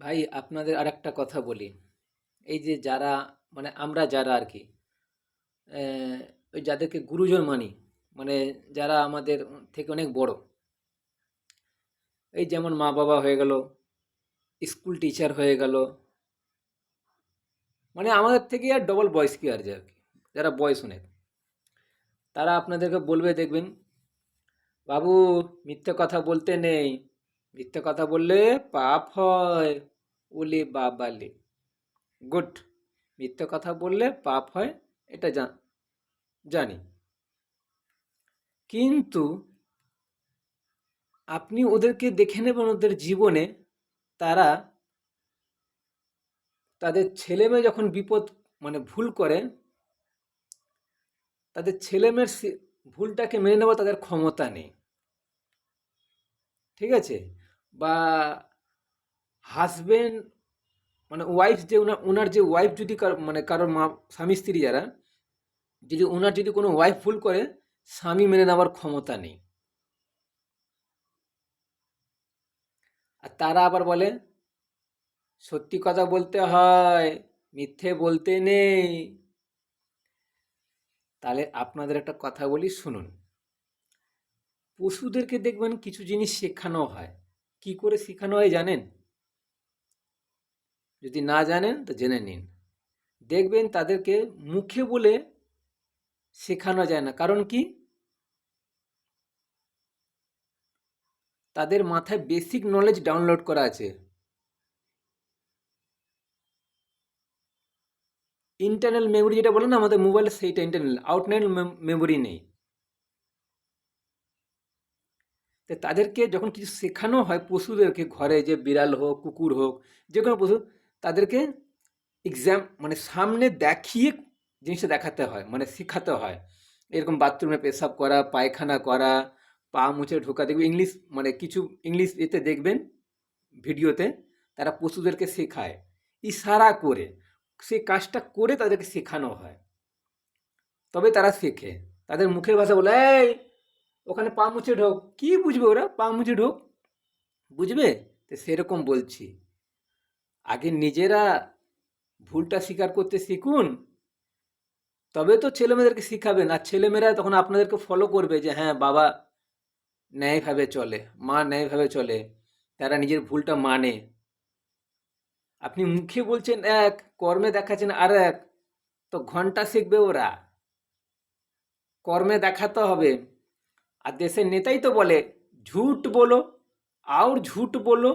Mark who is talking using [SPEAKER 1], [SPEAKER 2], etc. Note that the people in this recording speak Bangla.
[SPEAKER 1] ভাই আপনাদের আরেকটা কথা বলি। এই যে যারা মানে আমরা যারা আর কি আহ, ওই যাদেরকে গুরুজন মানি, মানে যারা আমাদের থেকে অনেক বড়, এই যেমন মা বাবা হয়ে গেল, স্কুল টিচার হয়ে গেল, মানে আমাদের থেকে আর ডবল বয়স কি আর কি, যারা বয়স অনেক, তারা আপনাদেরকে বলবে দেখবেন, বাবু মিথ্যে কথা বলতে নেই, মিথ্যে কথা বললে পাপ হয়। ওলে বাবালে, গুড। মিথ্যে কথা বললে পাপ হয়, এটা জানি। কিন্তু আপনি ওদেরকে দেখে নেবেন, ওদের জীবনে তারা তাদের ছেলে মেয়ে যখন বিপদ মানে ভুল করে, তাদের ছেলে মেয়ের ভুলটাকে মেনে নেওয়া তাদের ক্ষমতা নেই। ঠিক আছে? বা হাজবেন্ড মানে ওয়াইফ, যে ওনার যে ওয়াইফ যদি মানে কারোর মা, স্বামী স্ত্রী যারা, যদি ওনার যদি কোনো ওয়াইফ ভুল করে, স্বামী মেনে নেওয়ার ক্ষমতা নেই। আর তারা আবার বলে সত্যি কথা বলতে হয়, মিথ্যে বলতে নেই। তাহলে আপনাদের একটা কথা বলি, শুনুন। পশুদেরকে দেখবেন কিছু জিনিস শেখানো হয়। কি করে শেখানো হয় জানেন? যদি না জানেন তো জেনে নিন। দেখবেন তাদেরকে মুখে বলে শেখানো যায় না। কারণ কি? তাদের মাথায় বেসিক নলেজ ডাউনলোড করা আছে। ইন্টারনাল মেমোরি যেটা বলে না আমাদের মোবাইলে, সেইটা ইন্টারনাল, আউটলাইন মেমোরি নেই। তো তাদেরকে যখন কিছু শেখানো হয় পশুদেরকে, ঘরে যে বিড়াল হোক, কুকুর হোক, যে কোনো পশু, তাদেরকে এক্সাম মানে সামনে দেখিয়ে জিনিসটা দেখাতে হয়, মানে শেখাতে হয়। এরকম বাথরুমে পেশাব করা, পায়খানা করা, পা মুছে ঢোকা, দেখবে ইংলিশ মানে কিছু ইংলিশ এতে দেখবেন ভিডিওতে, তারা পশুদেরকে শেখায় ইশারা করে। সেই কাজটা করে তাদেরকে শেখানো হয়, তবে তারা শেখে। তাদের মুখের ভাষা বলে, এই ওখানে পা মুছে ঢোক, কি বুঝবে ওরা? পা মুছে ঢোক, বুঝবে? তো সেরকম বলছি, আগে নিজেরা ভুলটা স্বীকার করতে শিখুন, তবে তো ছেলেমেয়েদেরকে শিখাবেন। আর ছেলেমেয়েরা তখন আপনাদেরকে ফলো করবে, যে হ্যাঁ বাবা ন্যায়ভাবে চলে, মা ন্যায়ভাবে চলে, তারা নিজের ভুলটা মানে। আপনি মুখে বলছেন এক, কর্মে দেখাচ্ছেন আর এক, তো ঘন্টা শিখবে ওরা, কর্মে দেখাতে হবে। আর দেশের নেতাই তো বলে, ঝুট বলো আর ঝুট বলো,